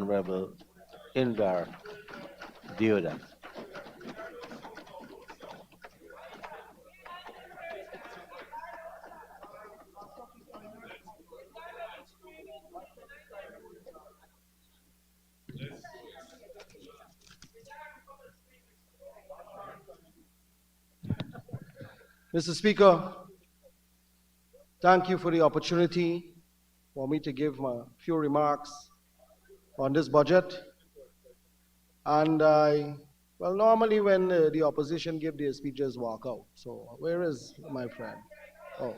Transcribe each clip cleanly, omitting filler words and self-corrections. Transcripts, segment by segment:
Honorable Indar Deodat. Mr. Speaker, thank you for the opportunity for me to give my few remarks on this budget. And well, normally when the opposition give their speeches, walk out. So where is my friend? Oh.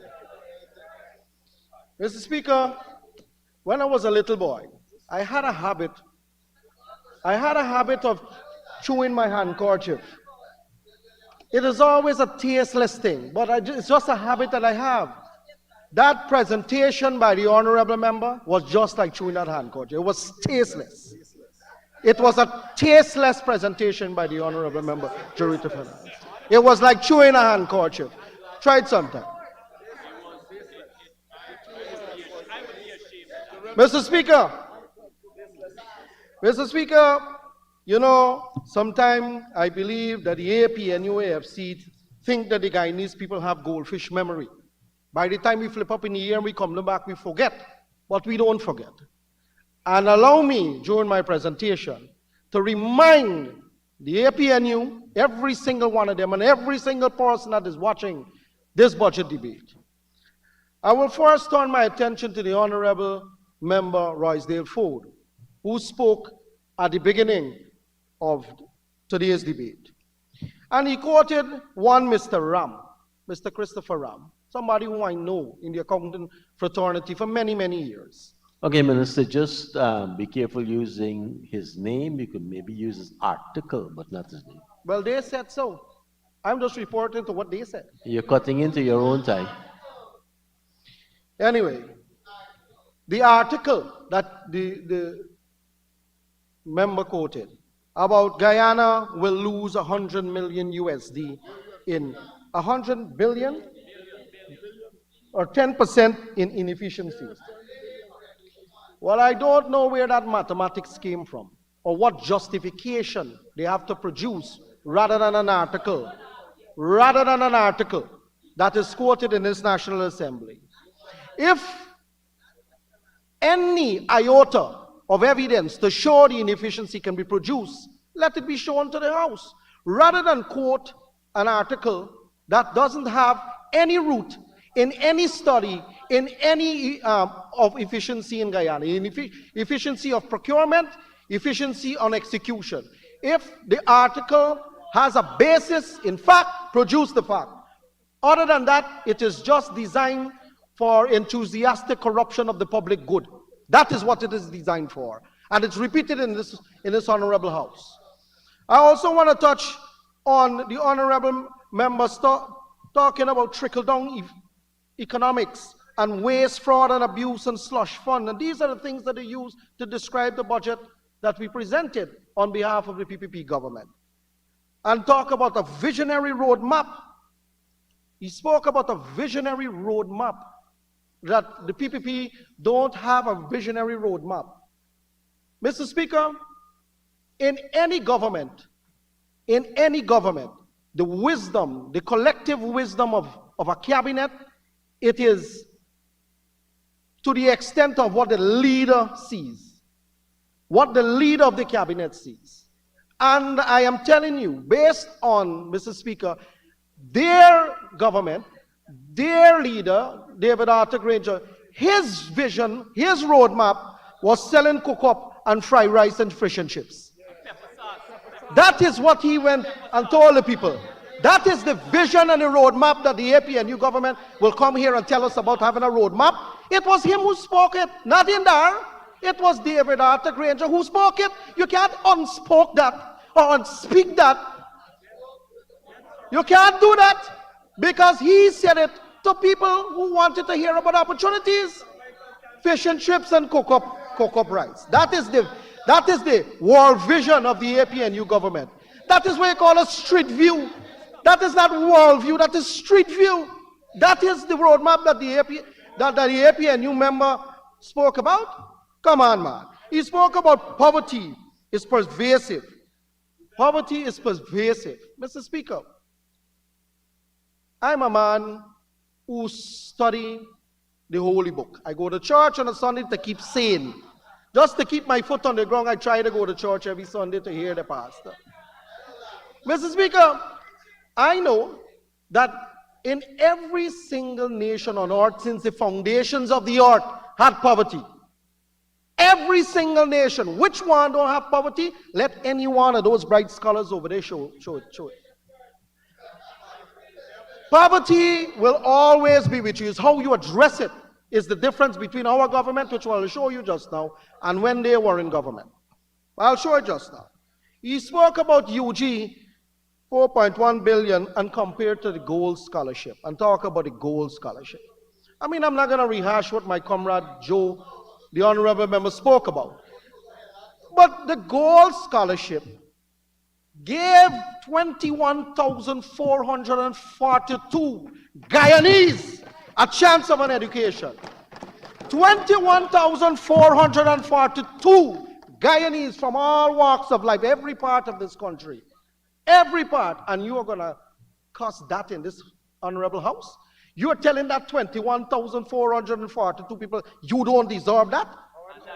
Mr. Speaker, when I was a little boy, I had a habit. I had a habit of chewing my handkerchief. It is always a tasteless thing, but it's just a habit that I have. That presentation by the honorable member was just like chewing that handkerchief. It was tasteless. It was a tasteless presentation by the honorable member, Jurita Fernandez. It was like chewing a handkerchief. Try it sometime. Mr. Speaker, Mr. Speaker, you know, sometimes I believe that the AP and UAFC think that the Guyanese people have goldfish memory. By the time we flip up in the year and we come back, we forget, but we don't forget. And allow me, during my presentation, to remind the APNU, every single one of them, and every single person that is watching this budget debate. I will first turn my attention to the Honorable Member Roysdale Ford, who spoke at the beginning of today's debate. And he quoted one Mr. Ram, Mr. Christopher Ram, somebody who I know in the accounting fraternity for many, many years. Okay, Minister, just be careful using his name. You could maybe use his article, but not his name. Well, they said so. I'm just reporting to what they said. You're cutting into your own time. Anyway, the article that the member quoted about Guyana will lose 100 million USD in 100 billion or 10% in inefficiencies. Well, I don't know where that mathematics came from or what justification they have to produce rather than an article that is quoted in this National Assembly. If any iota of evidence to show the inefficiency can be produced, let it be shown to the House, rather than quote an article that doesn't have any root in any study, in any of efficiency in Guyana, in efficiency of procurement, efficiency on execution. If the article has a basis in fact, produce the fact. Other than that, it is just designed for enthusiastic corruption of the public good. That is what it is designed for. And it's repeated in this honorable House. I also want to touch on the honorable members talking about trickle-down economics and waste, fraud, and abuse, and slush fund. And these are the things that they use to describe the budget that we presented on behalf of the PPP government. And talk about a visionary roadmap. He spoke about a visionary roadmap, that the PPP don't have a visionary roadmap. Mr. Speaker, in any government, the wisdom, the collective wisdom of a cabinet, it is to the extent of what the leader sees, what the leader of the cabinet sees. And I am telling you, based on, Mr. Speaker, their government, their leader, David Arthur Granger, his vision, his roadmap was selling cook-up and fried rice and fish and chips. That is what he went and told the people. That is the vision and the roadmap that the APNU government will come here and tell us about having a roadmap. It was him who spoke it, not Indar. It was David Arthur Granger who spoke it. You can't unspoke that or unspeak that. You can't do that because he said it to people who wanted to hear about opportunities. Fish and chips and cook-up rice. That is the world vision of the APNU government. That is what you call a street view. That is not world view, that is street view. That is the roadmap that the APNU member spoke about. Come on, man. He spoke about poverty is pervasive. Poverty is pervasive. Mr. Speaker, I'm a man who study the Holy Book. I go to church on a Sunday to keep sane. Just to keep my foot on the ground, I try to go to church every Sunday to hear the pastor. Mr. Speaker, I know that in every single nation on earth since the foundations of the earth had poverty. Every single nation. Which one don't have poverty? Let any one of those bright scholars over there show it. Poverty will always be with you. It's how you address it is the difference between our government, which I'll show you just now, and when they were in government. I'll show you just now. He spoke about UG, 4.1 billion, and compared to the gold scholarship, and talk about the gold scholarship. I mean, I'm not going to rehash what my comrade Joe, the honorable member, spoke about. But the gold scholarship gave 21,442 Guyanese a chance of an education. 21,442 Guyanese from all walks of life, every part of this country. Every part. And you are going to cuss that in this honorable house? You are telling that 21,442 people you don't deserve that?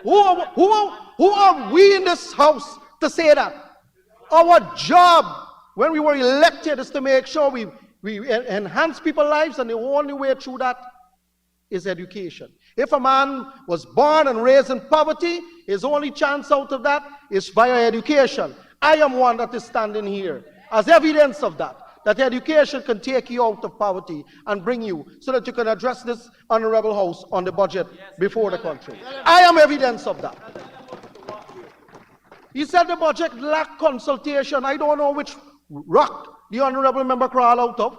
Who are we in this house to say that? Our job when we were elected is to make sure we enhance people's lives, and the only way through that is education. If a man was born and raised in poverty, his only chance out of that is via education. I am one that is standing here as evidence of that education can take you out of poverty and bring you so that you can address this honorable house on the budget before the country. I am evidence of that. He said the budget lacked consultation. I don't know which rock the honorable member crawl out of.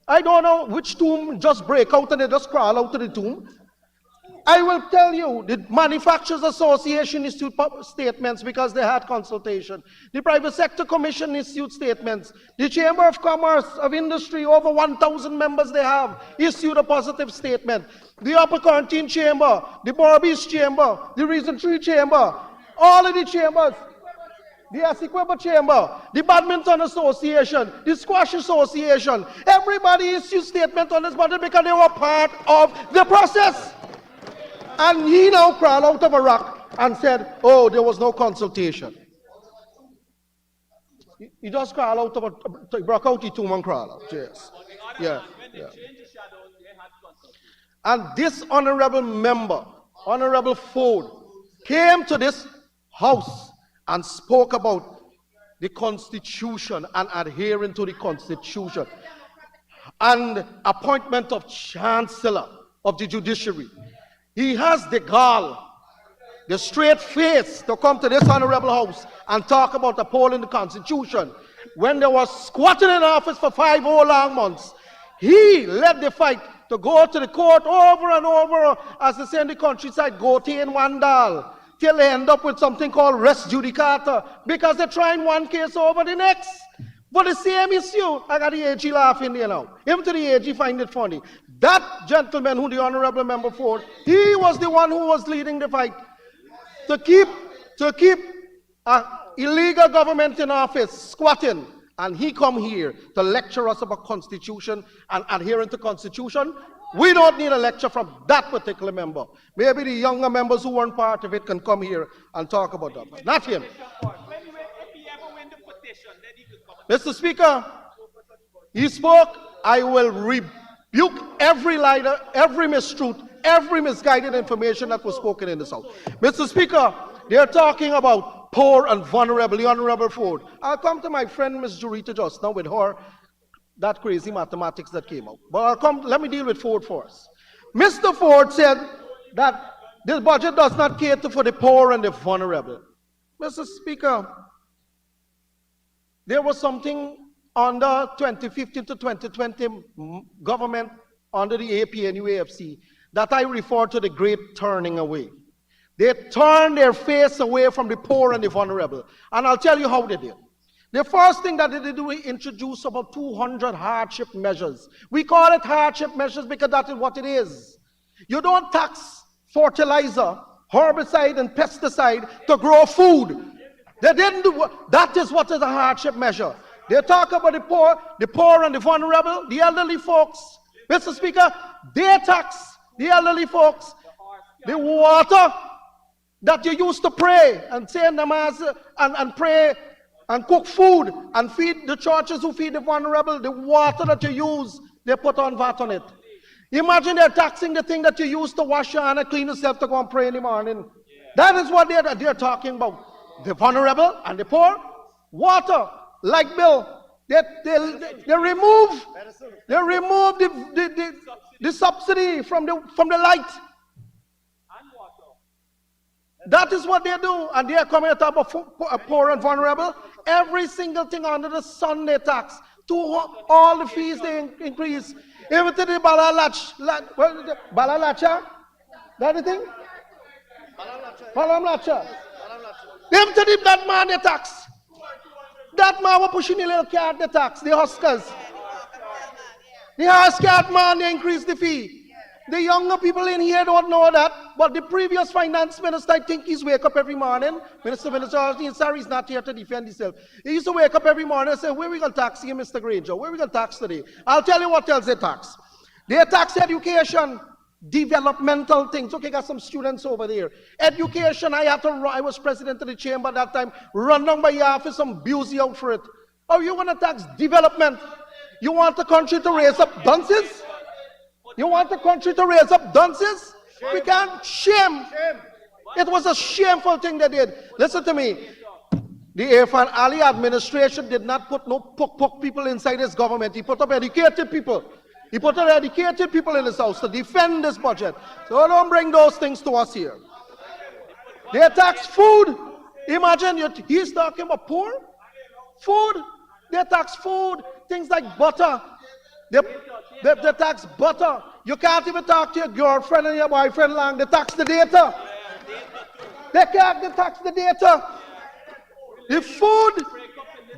I don't know which tomb just break out and they just crawl out of the tomb. I will tell you, the Manufacturers Association issued statements because they had consultation. The Private Sector Commission issued statements. The Chamber of Commerce of Industry, over 1,000 members they have, issued a positive statement. The Upper Quarantine Chamber, the Barbies Chamber, the Reason Tree Chamber, all of the chambers, the Essequibo Chamber, the Badminton Association, the Squash Association, everybody issued statement on this budget because they were part of the process. And he now crawled out of a rock and said, oh, there was no consultation. He just crawled out of a, he broke out the tomb and crawled out, yes. Yeah. And this honorable member, Honorable Ford, came to this house and spoke about the Constitution and adhering to the Constitution and appointment of Chancellor of the Judiciary. He has the gall, the straight face to come to this honorable house and talk about upholding the Constitution. When they were squatting in office for 5 whole long months, he led the fight to go to the court over and over, as they say in the countryside, gote in Wandal, till they end up with something called res judicata, because they're trying one case over the next. For the same issue, I got the AG laughing there now. Even to the AG find it funny. That gentleman who the honorable member for, he was the one who was leading the fight to keep illegal government in office, squatting. And he come here to lecture us about Constitution and adhering to Constitution. We don't need a lecture from that particular member. Maybe the younger members who weren't part of it can come here and talk about that. Not him. Mr. Speaker, he spoke, I will rebuke every liar, every mistruth, every misguided information that was spoken in this house. Mr. Speaker, they're talking about poor and vulnerable, the Honorable Ford. I'll come to my friend Ms. Jurita just now with her, that crazy mathematics that came out. But let me deal with Ford first. Mr. Ford said that this budget does not cater for the poor and the vulnerable. Mr. Speaker, there was something under 2015 to 2020 government under the AP and UAFC that I refer to the great turning away. They turned their face away from the poor and the vulnerable. And I'll tell you how they did. The first thing that they did was introduce about 200 hardship measures. We call it hardship measures because that is what it is. You don't tax fertilizer herbicide and pesticide to grow food. They didn't do that. Is what is a hardship measure. They talk about the poor and the vulnerable, the elderly folks. Mr. Speaker, they tax the elderly folks. The water that you used to pray and say namaz and pray and cook food and feed the churches who feed the vulnerable, the water that you use, they put on VAT on it. Imagine they're taxing the thing that you use to wash your hand and clean yourself to go and pray in the morning. That is what they're talking about. The vulnerable and the poor, water, like Bill. They remove the subsidy from the light. That is what they do, and they are coming at top of poor and vulnerable. Every single thing under the sun they tax. To all the fees they increase. Even to the balalacha, that the thing? Balalacha. Even to that man they tax. That man was pushing the little cart they tax, the Huskers. The Huskers man they increase the fee. The younger people in here don't know that, but the previous finance minister, I think he's wake up every morning. Minister sorry, he's not here to defend himself. He used to wake up every morning and say, where we going to tax you, Mr. Granger? Where we going to tax today? I'll tell you what else they tax. They tax education, developmental things. Okay, got some students over there. Education, I was president of the chamber at that time, run down by your office and abuse you out for it. Oh, you want to tax development? You want the country to raise up dunces? You want the country to raise up dunces? We can't. Shame. It was a shameful thing they did. Listen to me. The Irfan Ali administration did not put no pook people inside his government. He put up educated people. He put up educated people in his house to defend this budget. So don't bring those things to us here. They tax food. Imagine he's talking about poor. Food. They tax food. Things like butter. They tax butter. You can't even talk to your girlfriend and your boyfriend long. They tax the data. They tax the data. The food,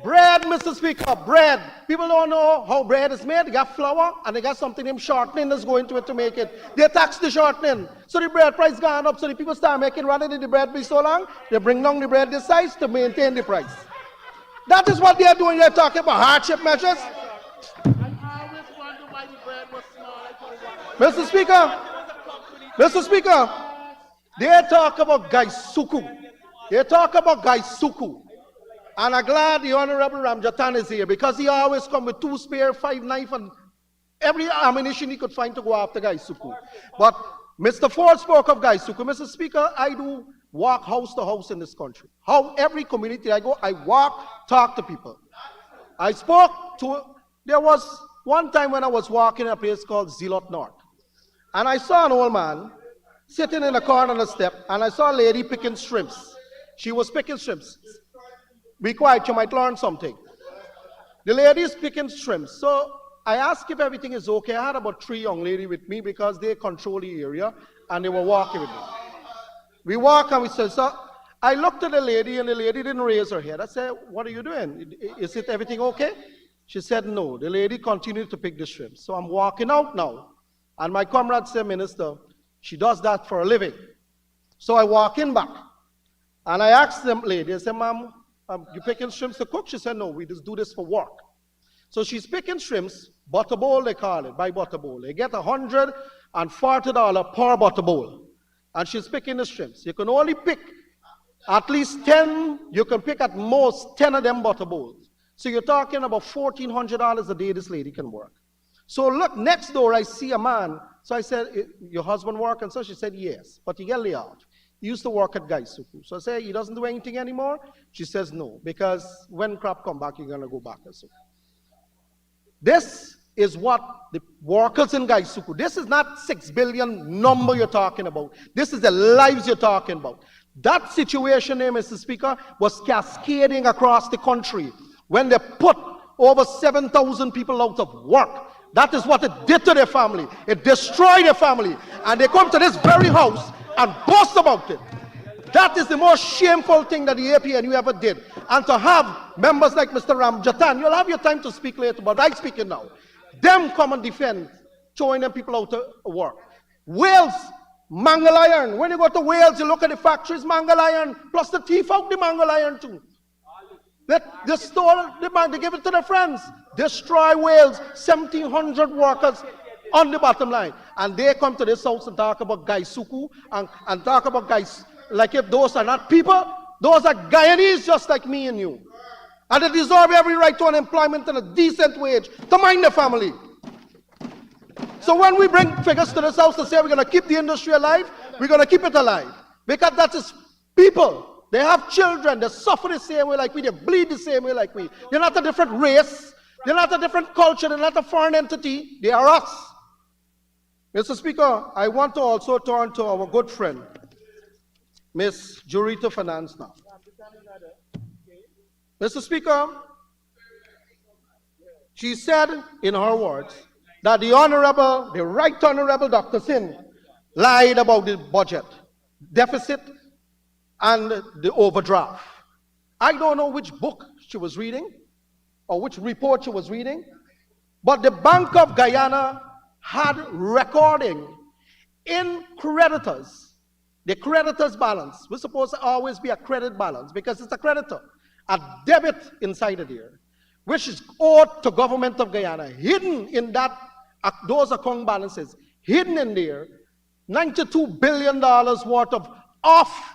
bread, Mr. Speaker, bread. People don't know how bread is made. They got flour and they got something named shortening that's going to it to make it. They tax the shortening. So the bread price gone up. So the people start making, rather than the bread be so long, they bring down the bread this size to maintain the price. That is what they are doing. They're talking about hardship measures. Mr. Speaker, they talk about Gaisuku. They talk about Gaisuku. And I'm glad the Honorable Ramjatan is here because he always come with 2 spare, 5 knife and every ammunition he could find to go after Gaisuku. But Mr. Ford spoke of Gaisuku. Mr. Speaker, I do walk house to house in this country. How every community I go, I walk, talk to people. I spoke to, there was one time when I was walking in a place called Zilot North. And I saw an old man sitting in a corner on the step, and I saw a lady picking shrimps. She was picking shrimps. Be quiet, you might learn something. The lady is picking shrimps. So I asked if everything is okay. I had about 3 young ladies with me because they control the area, and they were walking with me. We walk and we said, so I looked at the lady, and the lady didn't raise her head. I said, what are you doing? Is it everything okay? She said, no. The lady continued to pick the shrimps. So I'm walking out now. And my comrade said, Minister, she does that for a living. So I walk in back. And I asked the lady, I said, ma'am, you picking shrimps to cook? She said, no, we just do this for work. So she's picking shrimps, butter bowl they call it, by butter bowl. They get $140 per butter bowl. And she's picking the shrimps. You can only pick at least 10, you can pick at most 10 of them butter bowls. So you're talking about $1,400 a day this lady can work. So look, next door I see a man. So I said, your husband work? And so she said, yes, but he got laid out. He used to work at Gaisuku. So I said, he doesn't do anything anymore? She says, no, because when crop come back, you're going to go back. So this is what the workers in Gaisuku, this is not 6 billion number you're talking about. This is the lives you're talking about. That situation there, Mr. Speaker, was cascading across the country when they put over 7,000 people out of work. That is what it did to their family. It destroyed their family. And they come to this very house and boast about it. That is the most shameful thing that the APNU ever did. And to have members like Mr. Ramjatan, you'll have your time to speak later, but I'm speaking now. Them come and defend, showing them people out to work. Wales, Mangle iron. When you go to Wales, you look at the factories, mangle iron, plus the thief out the mangle iron too. They store the man, they give it to their friends. Destroy Wales, 1,700 workers on the bottom line. And they come to this house and talk about guys suku and talk about guys like if those are not people, those are Guyanese just like me and you. And they deserve every right to unemployment and a decent wage to mind their family. So when we bring figures to this house to say we're going to keep the industry alive, we're going to keep it alive. Because that is people. They have children. They suffer the same way like we. They bleed the same way like we. They're not a different race. They're not a different culture. They're not a foreign entity. They are us. Mr. Speaker, I want to also turn to our good friend, Ms. Jurita Finance now. Mr. Speaker, she said in her words that the Right Honorable Dr. Singh lied about the budget deficit and the overdraft. I don't know which book she was reading or which report she was reading, but the Bank of Guyana had recording in creditors, the creditors balance. We're supposed to always be a credit balance because it's a creditor, a debit inside of there, which is owed to government of Guyana. Hidden in that, those account balances, hidden in there, $92 billion worth of off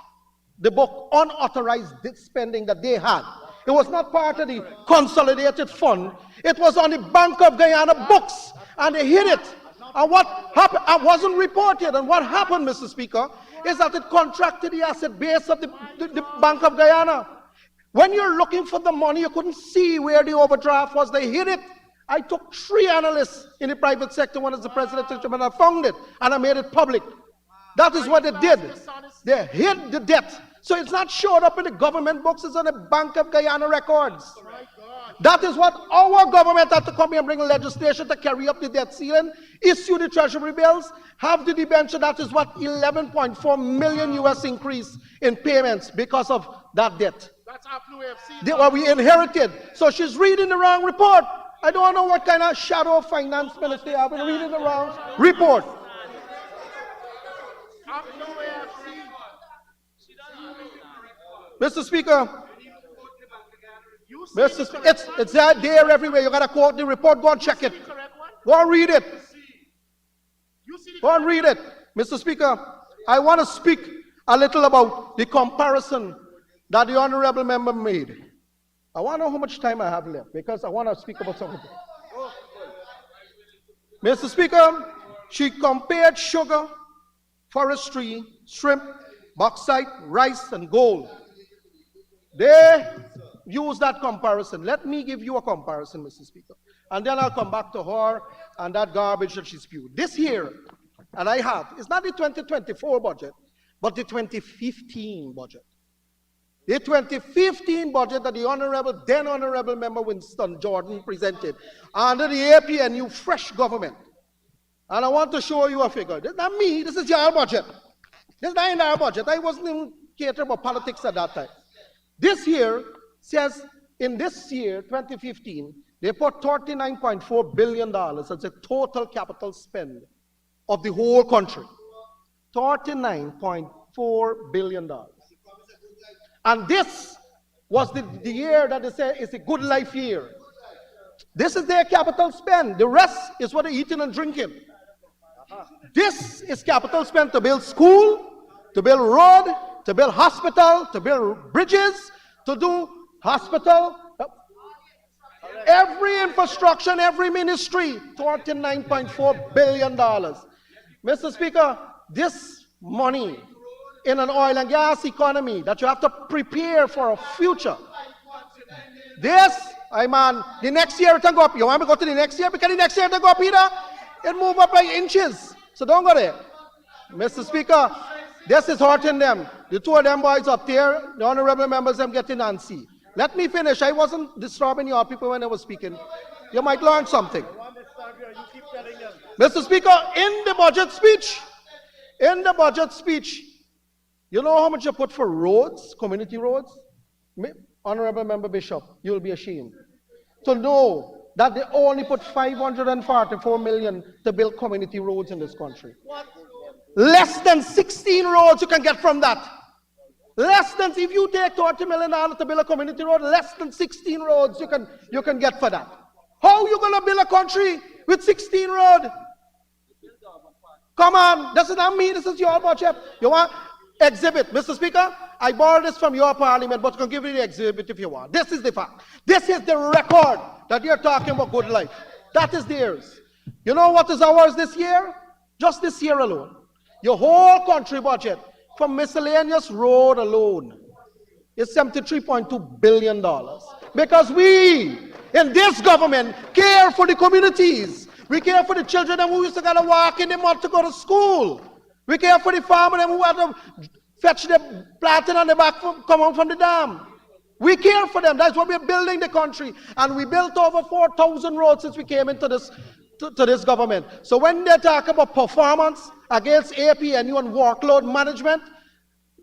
the book unauthorized spending that they had. It was not part of the consolidated fund. It was on the Bank of Guyana books, and they hid it. And what happened, it wasn't reported, and what happened, Mr. Speaker, is that it contracted the asset base of the Bank of Guyana. When you're looking for the money, you couldn't see where the overdraft was. They hid it. I took 3 analysts in the private sector, one as the president, and I found it, and I made it public. That is what they did. They hid the debt. So it's not showed up in the government books, it's on the Bank of Guyana records. That is what our government had to come here and bring legislation to carry up the debt ceiling, issue the treasury bills, have the debenture. That is what 11.4 million US increase in payments because of that debt. That's after we have seen What we inherited. So she's reading the wrong report. I don't know what kind of shadow finance minister I've been reading the wrong report. after we have seen. Mr. Speaker, it's there everywhere. You got to quote the report. Go and check it. Go and read it. Go and read it. Mr. Speaker, I want to speak a little about the comparison that the honorable member made. I want to know how much time I have left because I want to speak about something. Mr. Speaker, she compared sugar, forestry, shrimp, bauxite, rice, and gold. They use that comparison. Let me give you a comparison, Mr. Speaker. And then I'll come back to her and that garbage that she spewed. This year, and I have, it's not the 2024 budget, but the 2015 budget. The 2015 budget that the then Honorable Member Winston Jordan presented under the APNU fresh government. And I want to show you a figure. This is not me, this is your budget. This is not in our budget. I wasn't even catering about politics at that time. This year says, in this year, 2015, they put $39.4 billion as a total capital spend of the whole country. $39.4 billion. And this was the year that they say is a good life year. This is their capital spend. The rest is what they're eating and drinking. This is capital spend to build school, to build road, to build hospital, to build bridges, to do hospital. Every infrastructure, every ministry, $39.4 billion. Mr. Speaker, this money in an oil and gas economy that you have to prepare for a future. This, the next year it will go up. You want me to go to the next year? Because the next year it will go up either. It move up by inches. So don't go there. Mr. Speaker, this is hurting them. The two of them boys up there, the honorable members, them getting antsy. Let me finish. I wasn't disturbing your people when I was speaking. You might learn something. Mr. Speaker, in the budget speech, you know how much you put for roads, community roads? Honorable Member Bishop, you'll be ashamed to know that they only put $544 million to build community roads in this country. Less than 16 roads you can get from that. Less than, if you take $30 million to build a community road, less than 16 roads you can get for that. How you going to build a country with 16 roads? Come on, this is not me, this is your budget. You want exhibit, Mr. Speaker? I borrowed this from your parliament, but I can give you the exhibit if you want. This is the fact. This is the record that you're talking about good life. That is theirs. You know what is ours this year? Just this year alone. Your whole country budget for miscellaneous road alone is $73.2 billion. Because we, in this government, care for the communities. We care for the children who used to gotta walk in the mud to go to school. We care for the farmers who had to fetch the planting on the back come out from the dam. We care for them. That's why we're building the country. And we built over 4,000 roads since we came into this to this government. So when they talk about performance against APNU and workload management,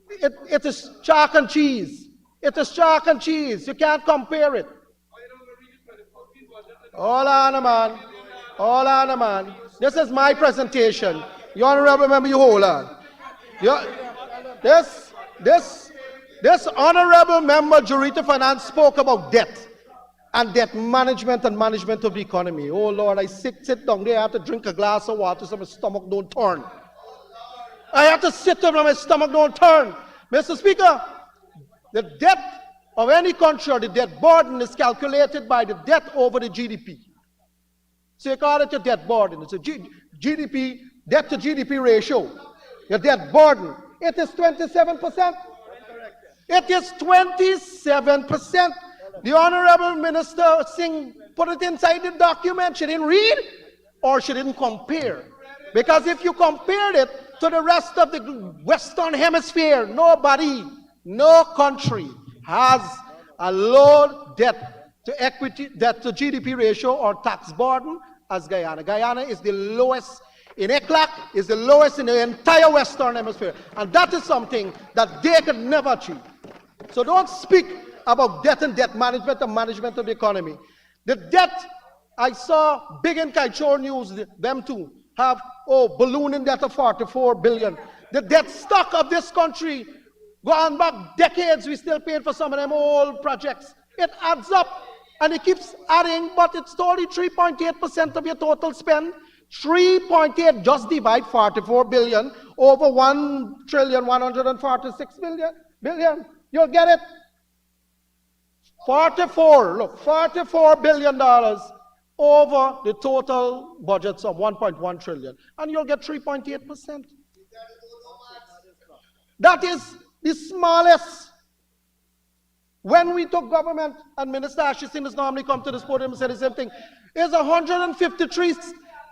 it is chalk and cheese. It is chalk and cheese. You can't compare it. Hold on, man. Hold on, man. This is my presentation. You honorable member, you hold on. This honorable member, Jurita Finance, spoke about debt and debt management and management of the economy. Oh Lord, I sit down there, I have to drink a glass of water so my stomach don't turn. I have to sit down so my stomach don't turn. Mr. Speaker, the debt of any country or the debt burden is calculated by the debt over the GDP. So you call it your debt burden. It's a GDP, debt to GDP ratio. Your debt burden. It is 27%. It is 27%. The Honorable Minister Singh put it inside the document. She didn't read or she didn't compare. Because if you compared it to the rest of the Western Hemisphere, nobody, no country has a low debt to equity, debt to GDP ratio or tax burden as Guyana. Guyana is the lowest in ECLAC, is the lowest in the entire Western Hemisphere. And that is something that they could never achieve. So don't speak about debt and debt management and management of the economy. The debt, I saw Big and Kaichor News, them too, have, ballooning debt of 44 billion. The debt stock of this country, going back decades, we still paying for some of them old projects. It adds up and it keeps adding, but it's only 3.8% of your total spend. 3.8, just divide 44 billion over 1,146 billion. You'll get it. 44 billion dollars over the total budgets of 1.1 trillion. And you'll get 3.8%. That is the smallest. When we took government, and Minister Ashishin has normally come to this podium and said the same thing, it's 153,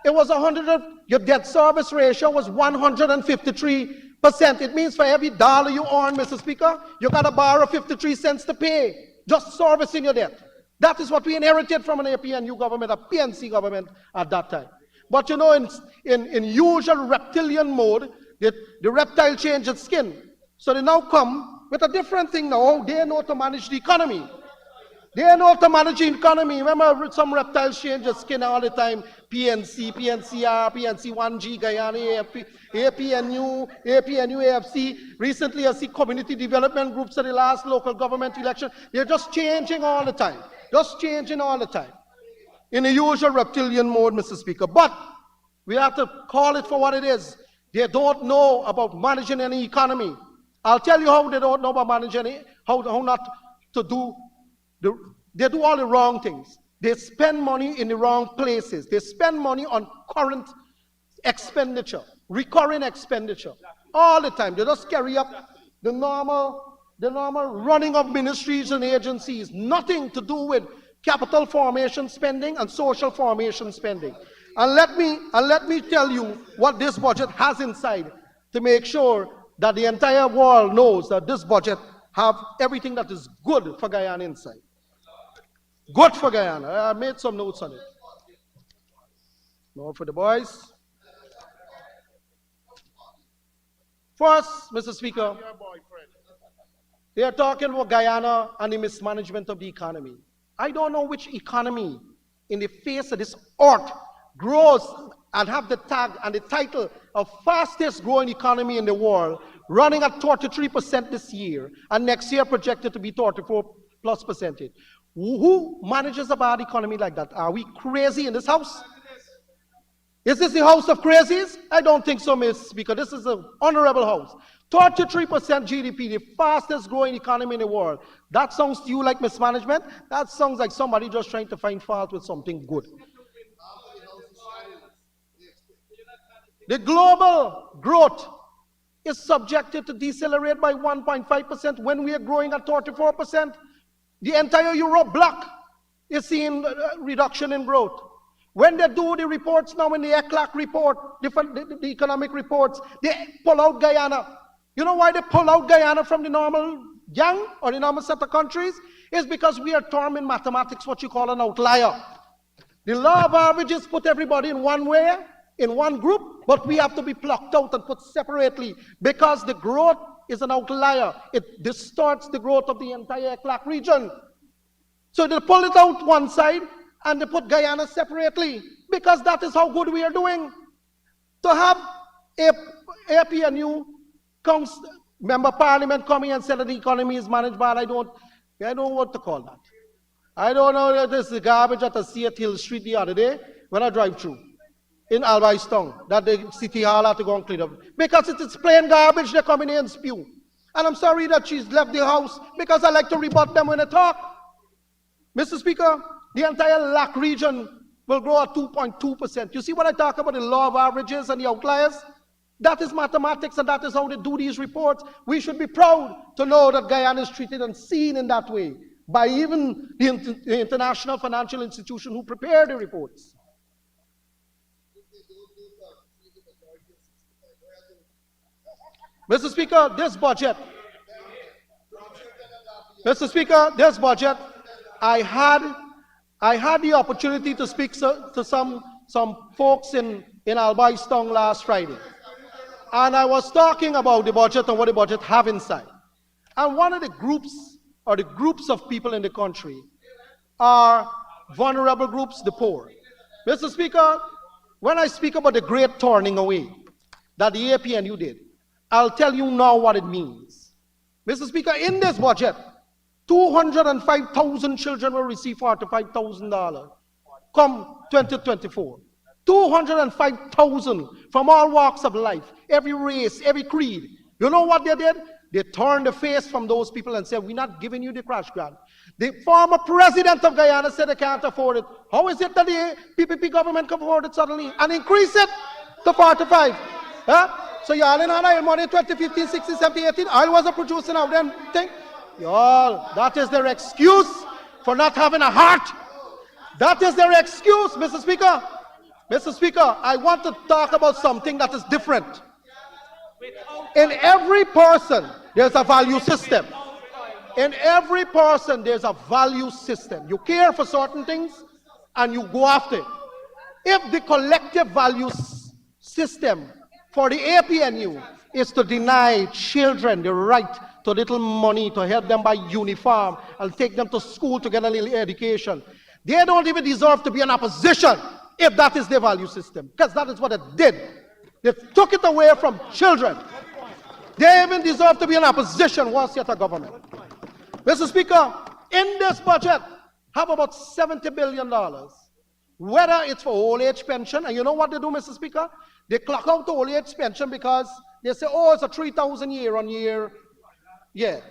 it was 100, your debt service ratio was 153%. It means for every dollar you earn, Mr. Speaker, you got to borrow 53 cents to pay, just servicing your debt. That is what we inherited from an APNU government, a PNC government at that time. But you know, in usual reptilian mode, the reptile changed its skin. So they now come with a different thing now. They know to manage the economy. They know how to manage the economy. Remember, some reptiles change their skin all the time. PNC, PNCR, PNC1G, Guyana, APNU, AFC. Recently, I see community development groups at the last local government election. They're just changing all the time. Just changing all the time. In the usual reptilian mode, Mr. Speaker. But we have to call it for what it is. They don't know about managing any economy. I'll tell you how they don't know about managing, how not to do. They do all the wrong things. They spend money in the wrong places. They spend money on current expenditure, recurring expenditure, all the time. They just carry up the normal running of ministries and agencies. Nothing to do with capital formation spending and social formation spending. And let me tell you what this budget has inside to make sure that the entire world knows that this budget have everything that is good for Guyana inside. Good for Guyana. I made some notes on it. More for the boys. First, Mr. Speaker, they are talking about Guyana and the mismanagement of the economy. I don't know which economy in the face of this earth grows and have the tag and the title of fastest growing economy in the world, running at 33% this year, and next year projected to be 34+%. Who manages a bad economy like that? Are we crazy in this house? Is this the house of crazies? I don't think so, Mr. Speaker. This is an honorable house. 33% GDP, the fastest growing economy in the world. That sounds to you like mismanagement? That sounds like somebody just trying to find fault with something good. The global growth is subjected to decelerate by 1.5% when we are growing at 34%. The entire Europe bloc is seeing a reduction in growth. When they do the reports now in the ECLAC report, the economic reports, they pull out Guyana. You know why they pull out Guyana from the normal gang or the normal set of countries? It's because we are termed in mathematics what you call an outlier. The law of averages put everybody in one way, in one group, but we have to be plucked out and put separately because the growth is an outlier. It distorts the growth of the entire ECLAC region. So they pull it out one side and they put Guyana separately because that is how good we are doing. To have APNU member parliament coming and say that the economy is managed bad, I don't know what to call that. I don't know if this is garbage at the Seat Hill Street the other day when I drive through in Albaistown that the city hall had to go and clean up. Because it is plain garbage they're coming in and spew. And I'm sorry that she's left the house because I like to rebut them when they talk. Mr. Speaker, the entire LAC region will grow at 2.2%. You see what I talk about, the law of averages and the outliers? That is mathematics and that is how they do these reports. We should be proud to know that Guyana is treated and seen in that way by even the international financial institution who prepare the reports. Mr. Speaker, this budget, I had the opportunity to speak to some folks in Albaistown last Friday. And I was talking about the budget and what the budget have inside. And one of the groups, or the groups of people in the country, are vulnerable groups, the poor. Mr. Speaker, when I speak about the great turning away that the APNU did, I'll tell you now what it means. Mr. Speaker, in this budget, 205,000 children will receive $45,000 come 2024. 205,000 from all walks of life, every race, every creed. You know what they did? They turned the face from those people and said, we're not giving you the crash grant. The former president of Guyana said they can't afford it. How is it that the PPP government can afford it suddenly and increase it to 45? Huh? So y'all in oil money in 2015, 16, 17, 18, oil was a producing of them thing. Y'all, that is their excuse for not having a heart. That is their excuse, Mr. Speaker. Mr. Speaker, I want to talk about something that is different. In every person, there's a value system. In every person, there's a value system. You care for certain things, and you go after it. If the collective value system for the APNU is to deny children the right to little money, to help them buy uniform, and take them to school to get a little education, they don't even deserve to be in opposition if that is their value system, because that is what it did. They took it away from children. They even deserve to be in opposition once yet a government. Mr. Speaker, in this budget, have about $70 billion. Whether it's for old age pension, and you know what they do, Mr. Speaker? They clock out the old age pension because they say, oh, it's a 3,000 year-on-year,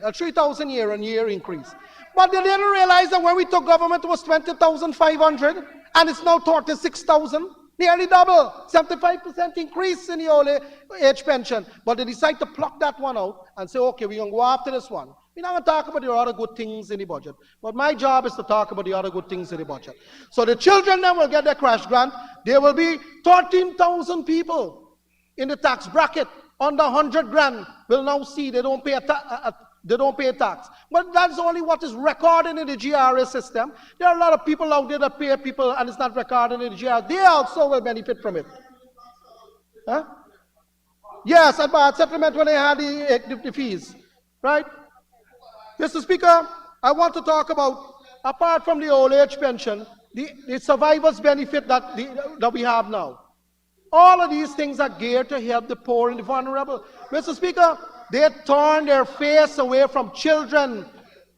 a 3,000 year-on-year increase. But they didn't realize that when we took government, it was 20,500, and it's now 36,000. Nearly double, 75% increase in the old age pension. But they decide to pluck that one out and say, okay, we're going to go after this one. We're not going to talk about the other good things in the budget. But my job is to talk about the other good things in the budget. So the children then will get their crash grant. There will be 13,000 people in the tax bracket under 100 grand will now see they don't pay a tax. But that's only what is recorded in the GRA system. There are a lot of people out there that pay people and it's not recorded in the GRA. They also will benefit from it. Huh? Yes, about settlement when they had the fees. Right? Mr. Speaker, I want to talk about, apart from the old age pension, the survivors benefit that we have now. All of these things are geared to help the poor and the vulnerable. Mr. Speaker, they turn their face away from children,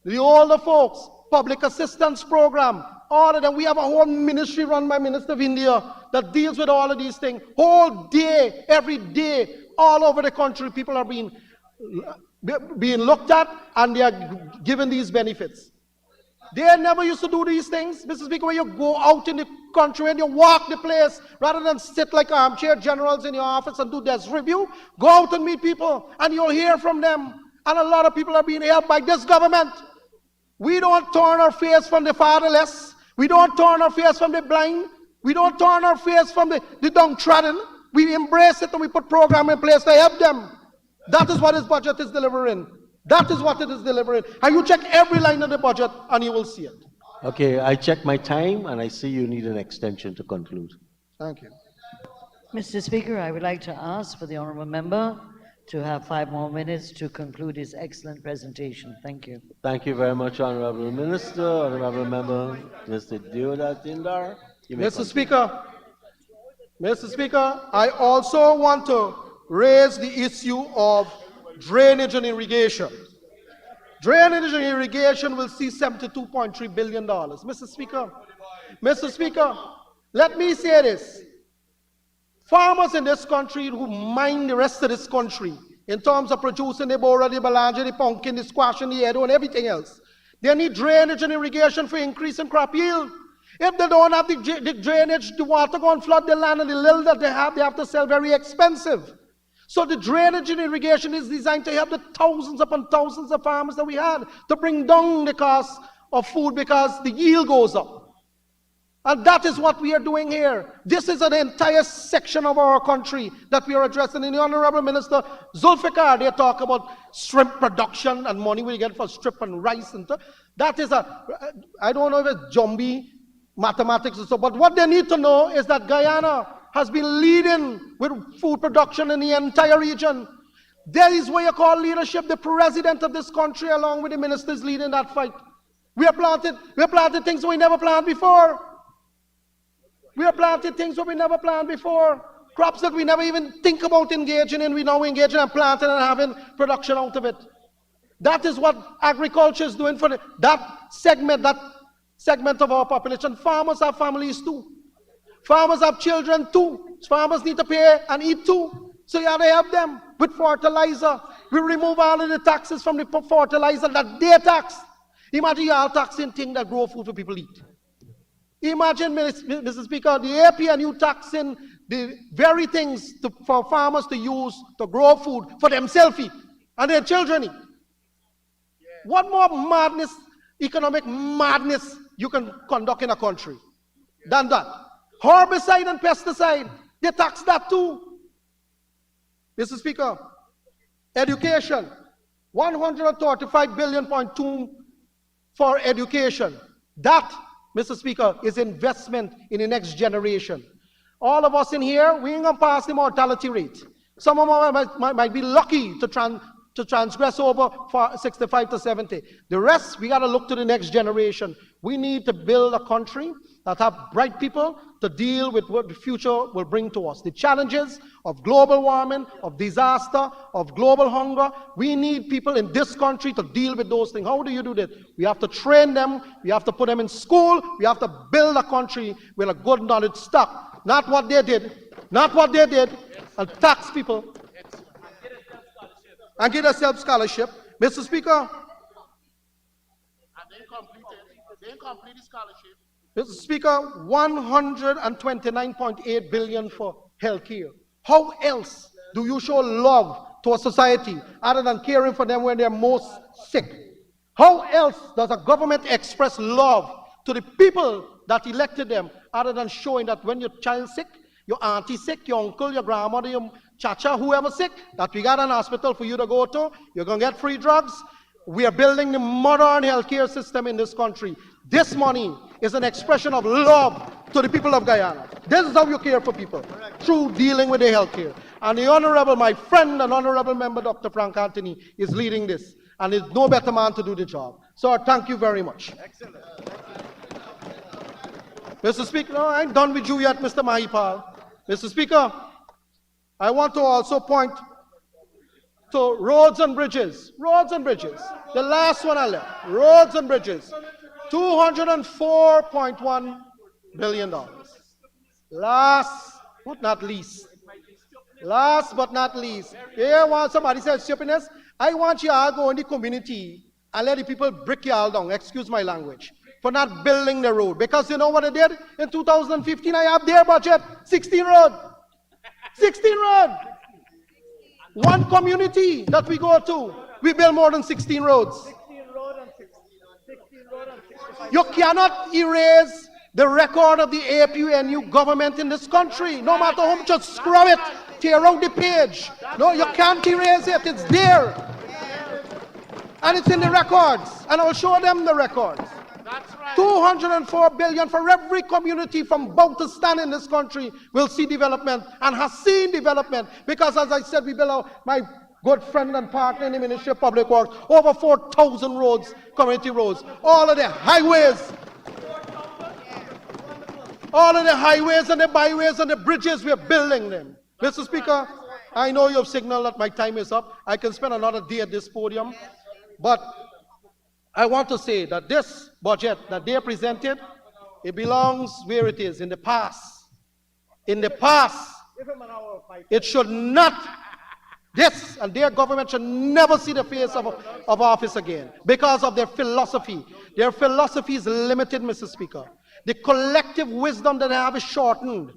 the older folks, public assistance program, all of them. We have a whole ministry run by Minister of India that deals with all of these things. Whole day, every day, all over the country, people are being looked at and they are given these benefits. They never used to do these things. Mr. Speaker, when you go out in the country and you walk the place, rather than sit like armchair generals in your office and do desk review, go out and meet people and you'll hear from them. And a lot of people are being helped by this government. We don't turn our face from the fatherless. We don't turn our face from the blind. We don't turn our face from the downtrodden. We embrace it and we put program in place to help them. That is what this budget is delivering. That is what it is delivering. And you check every line of the budget and you will see it. Okay, I checked my time and I see you need an extension to conclude. Thank you. Mr. Speaker, I would like to ask for the honourable member to have 5 more minutes to conclude his excellent presentation. Thank you. Thank you very much, Honorable Minister, Honorable Member, Mr. Deodat Indar. Mr. Speaker, I also want to raise the issue of drainage and irrigation. Drainage and irrigation will see $72.3 billion. Mr. Speaker, let me say this. Farmers in this country who mine the rest of this country in terms of producing the bora, the balanja, the pumpkin, the squash, and the edo, and everything else, they need drainage and irrigation for increasing crop yield. If they don't have the drainage, the water going to flood the land, and the little that they have to sell very expensive. So the drainage and irrigation is designed to help the thousands upon thousands of farmers that we had, to bring down the cost of food because the yield goes up. And that is what we are doing here. This is an entire section of our country that we are addressing. In the Honorable Minister Zulfikar, they talk about shrimp production and money we get for shrimp and rice. And that is I don't know if it's zombie mathematics or so, but what they need to know is that Guyana has been leading with food production in the entire region. That is what you call leadership. The president of this country, along with the ministers, leading that fight. We have planted things we never planted before. We have planted things that we never planted before. Crops that we never even think about engaging in, we now engage in and planting and having production out of it. That is what agriculture is doing for that segment of our population. Farmers have families too. Farmers have children too. Farmers need to pay and eat too. So you have to help them with fertilizer. We remove all of the taxes from the fertilizer that they tax. Imagine you are taxing things that grow food for people to eat. Imagine, Mr. Speaker, the APNU taxing the very things for farmers to use to grow food for themselves eat and their children eat. Yeah. What more madness, economic madness you can conduct in a country than that? Herbicide and pesticide, they tax that too. Mr. Speaker, education, 135 billion.2 for education. That, Mr. Speaker, is investment in the next generation. All of us in here, we ain't gonna pass the mortality rate. Some of us might be lucky to transgress over 65 to 70. The rest, we gotta look to the next generation. We need to build a country that have bright people to deal with what the future will bring to us. The challenges of global warming, of disaster, of global hunger. We need people in this country to deal with those things. How do you do that? We have to train them. We have to put them in school. We have to build a country with a good knowledge stock. Not what they did. Not what they did. And tax people. And get a self-scholarship. Mr. Speaker. And they complete the scholarship. Mr. Speaker, 129.8 billion for healthcare. How else do you show love to a society other than caring for them when they're most sick? How else does a government express love to the people that elected them other than showing that when your child's sick, your auntie sick, your uncle, your grandmother, your chacha, whoever sick, that we got an hospital for you to go to, you're going to get free drugs. We are building the modern healthcare system in this country. This money is an expression of love to the people of Guyana. This is how you care for people, through dealing with the healthcare. And the Honorable, my friend and Honorable Member Dr. Frank Anthony is leading this. And there's no better man to do the job. So thank you very much. Excellent. Mr. Speaker, no, I ain't done with you yet, Mr. Mahipal. Mr. Speaker, I want to also point to roads and bridges. Roads and bridges. The last one I left. Roads and bridges. $204.1 billion. Last but not least. Last but not least. Here, once somebody says stupidness, I want you all go in the community and let the people brick you all down, excuse my language, for not building the road. Because you know what they did? In 2015, I have their budget, 16 road. 16 road. One community that we go to, we build more than 16 roads. You cannot erase the record of the APNU government in this country. No matter how much you scrub it, tear out the page. No, you can't erase it. It's there. And it's in the records. And I'll show them the records. That's right. 204 billion for every community from Bautistan in this country will see development and has seen development. Because as I said, we built out my good friend and partner in the Ministry of Public Works, over 4,000 roads, community roads, all of the highways. All of the highways and the byways and the bridges, we are building them. Mr. Speaker, I know you have signaled that my time is up. I can spend another day at this podium. But I want to say that this budget that they presented, it belongs where it is, in the past. In the past, it should not, this and their government should never see the face of office again because of their philosophy. Their philosophy is limited, Mr. Speaker. The collective wisdom that they have is shortened.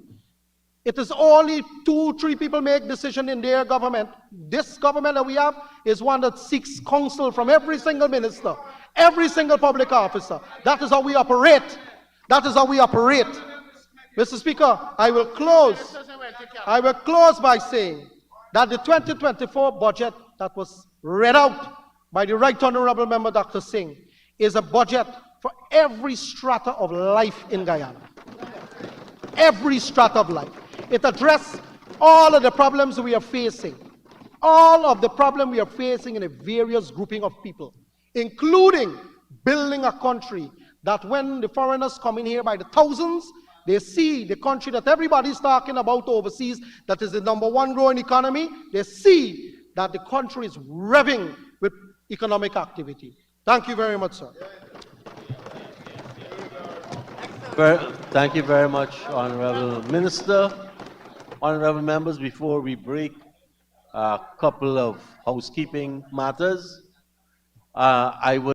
It is only 2-3 people make decision in their government. This government that we have is one that seeks counsel from every single minister, every single public officer. That is how we operate. That is how we operate. Mr. Speaker, I will close by saying that the 2024 budget that was read out by the Right Honorable Member Dr. Singh is a budget for every strata of life in Guyana. Every strata of life. It addressed all of the problems we are facing. All of the problems we are facing in a various grouping of people, including building a country that when the foreigners come in here by the thousands, they see the country that everybody's talking about overseas, that is the #1 growing economy. They see that the country is revving with economic activity. Thank you very much, sir. Thank you very much, Honorable Minister. Honorable members, before we break, a couple of housekeeping matters. I would